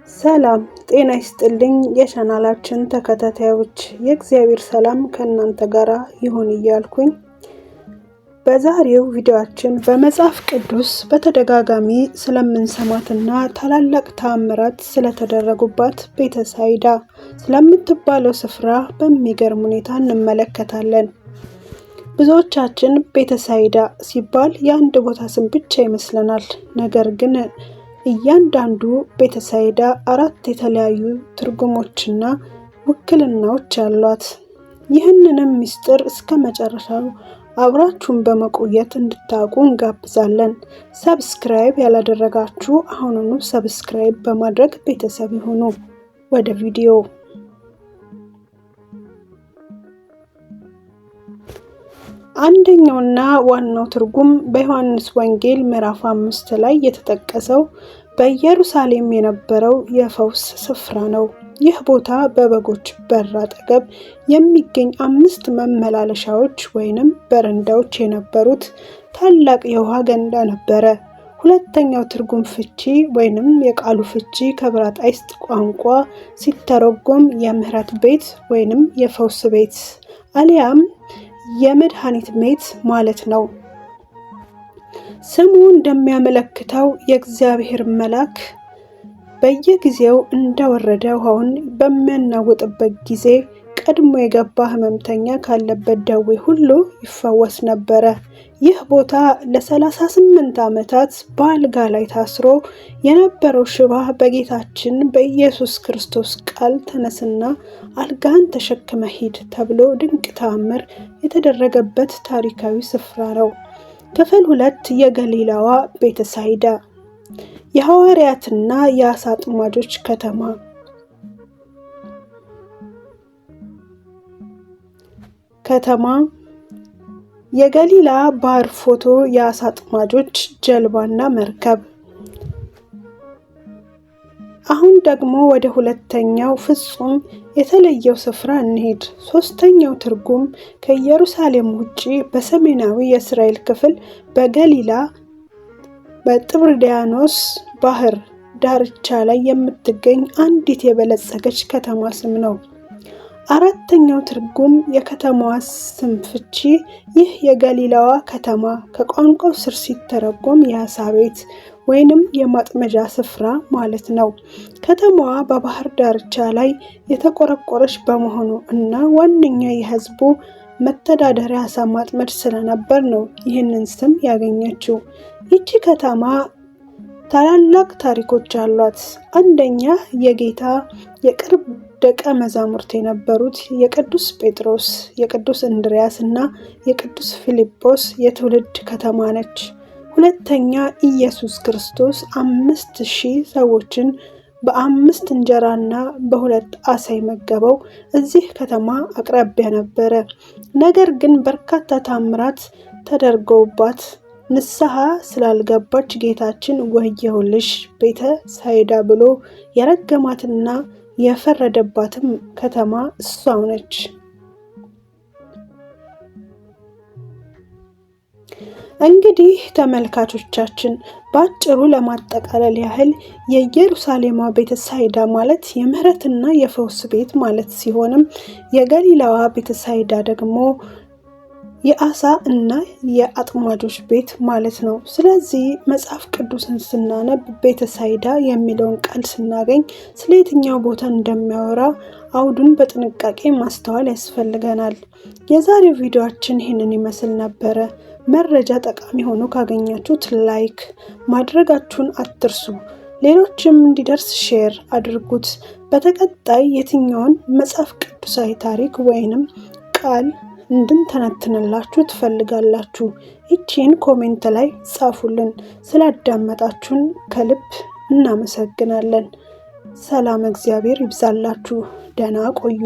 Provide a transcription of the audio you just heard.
ሰላም ጤና ይስጥልኝ የቻናላችን ተከታታዮች የእግዚአብሔር ሰላም ከእናንተ ጋር ይሁን እያልኩኝ በዛሬው ቪዲዮአችን በመጽሐፍ ቅዱስ በተደጋጋሚ ስለምንሰማትና ታላላቅ ተአምራት ስለተደረጉባት ቤተሳይዳ ስለምትባለው ስፍራ በሚገርም ሁኔታ እንመለከታለን። ብዙዎቻችን ቤተሳይዳ ሲባል የአንድ ቦታ ስም ብቻ ይመስለናል። ነገር ግን እያንዳንዱ ቤተሳይዳ 4 የተለያዩ ትርጉሞችና ውክልናዎች አሏት። ይህንንም ምስጢር እስከ መጨረሻው አብራችሁን በመቆየት እንድታውቁ እንጋብዛለን። ሰብስክራይብ ያላደረጋችሁ አሁኑኑ ሰብስክራይብ በማድረግ ቤተሰብ ይሁኑ። ወደ ቪዲዮ አንደኛውና ዋናው ትርጉም በዮሐንስ ወንጌል ምዕራፍ 5 ላይ የተጠቀሰው በኢየሩሳሌም የነበረው የፈውስ ስፍራ ነው። ይህ ቦታ በበጎች በር አጠገብ የሚገኝ 5 መመላለሻዎች ወይንም በረንዳዎች የነበሩት ታላቅ የውሃ ገንዳ ነበረ። ሁለተኛው ትርጉም ፍቺ ወይንም የቃሉ ፍቺ ከዕብራይስጥ ቋንቋ ሲተረጎም የምህረት ቤት ወይንም የፈውስ ቤት አሊያም የመድኃኒት ቤት ማለት ነው። ስሙ እንደሚያመለክተው የእግዚአብሔር መልአክ በየጊዜው እንደወረደ ውሃውን በሚያናውጥበት ጊዜ ቀድሞ የገባ ህመምተኛ ካለበት ደዌ ሁሉ ይፈወስ ነበረ። ይህ ቦታ ለ38 ዓመታት በአልጋ ላይ ታስሮ የነበረው ሽባ በጌታችን በኢየሱስ ክርስቶስ ቃል ተነስና አልጋን ተሸክመ ሂድ ተብሎ ድንቅ ተአምር የተደረገበት ታሪካዊ ስፍራ ነው። ክፍል 2 የገሊላዋ ቤተሳይዳ የሐዋርያትና የአሳ አጥማጆች ከተማ የገሊላ ባህር ፎቶ የአሳ አጥማጆች ጀልባና መርከብ። አሁን ደግሞ ወደ ሁለተኛው ፍጹም የተለየው ስፍራ እንሄድ። ሶስተኛው ትርጉም ከኢየሩሳሌም ውጪ በሰሜናዊ የእስራኤል ክፍል በገሊላ በጥብርያዶስ ባህር ዳርቻ ላይ የምትገኝ አንዲት የበለጸገች ከተማ ስም ነው። አራተኛው ትርጉም የከተማዋ ስም ፍቺ ይህ የገሊላዋ ከተማ ከቋንቋው ስር ሲተረጎም የአሳ ቤት ወይንም የማጥመጃ ስፍራ ማለት ነው። ከተማዋ በባህር ዳርቻ ላይ የተቆረቆረች በመሆኑ እና ዋነኛ የህዝቡ መተዳደሪያ አሳ ማጥመድ ስለነበር ነው ይህንን ስም ያገኘችው። ይቺ ከተማ ታላላቅ ታሪኮች አሏት። አንደኛ የጌታ የቅርብ ደቀ መዛሙርት የነበሩት የቅዱስ ጴጥሮስ፣ የቅዱስ እንድርያስ እና የቅዱስ ፊልጶስ የትውልድ ከተማ ነች። ሁለተኛ ኢየሱስ ክርስቶስ 5000 ሰዎችን በ5 እንጀራና በ2 ዓሣ የመገበው እዚህ ከተማ አቅራቢያ ነበረ። ነገር ግን በርካታ ተአምራት ተደርገውባት ንስሐ ስላልገባች ጌታችን ወየውልሽ ቤተሳይዳ ብሎ የረገማትና የፈረደባትም ከተማ እሷው ነች። እንግዲህ ተመልካቾቻችን ባጭሩ ለማጠቃለል ያህል የኢየሩሳሌም ቤተሳይዳ ማለት የምህረትና የፈውስ ቤት ማለት ሲሆንም የገሊላዋ ቤተሳይዳ ደግሞ የአሳ እና የአጥማጆች ቤት ማለት ነው። ስለዚህ መጽሐፍ ቅዱስን ስናነብ ቤተሳይዳ የሚለውን ቃል ስናገኝ ስለ የትኛው ቦታ እንደሚያወራ አውዱን በጥንቃቄ ማስተዋል ያስፈልገናል። የዛሬው ቪዲዮአችን ይህንን ይመስል ነበረ። መረጃ ጠቃሚ ሆኖ ካገኛችሁት ላይክ ማድረጋችሁን አትርሱ። ሌሎችም እንዲደርስ ሼር አድርጉት። በተቀጣይ የትኛውን መጽሐፍ ቅዱሳዊ ታሪክ ወይንም ቃል እንድንተነትንላችሁ ትፈልጋላችሁ? ይቺን ኮሜንት ላይ ጻፉልን። ስላዳመጣችሁን ከልብ እናመሰግናለን። ሰላም እግዚአብሔር ይብዛላችሁ። ደህና ቆዩ።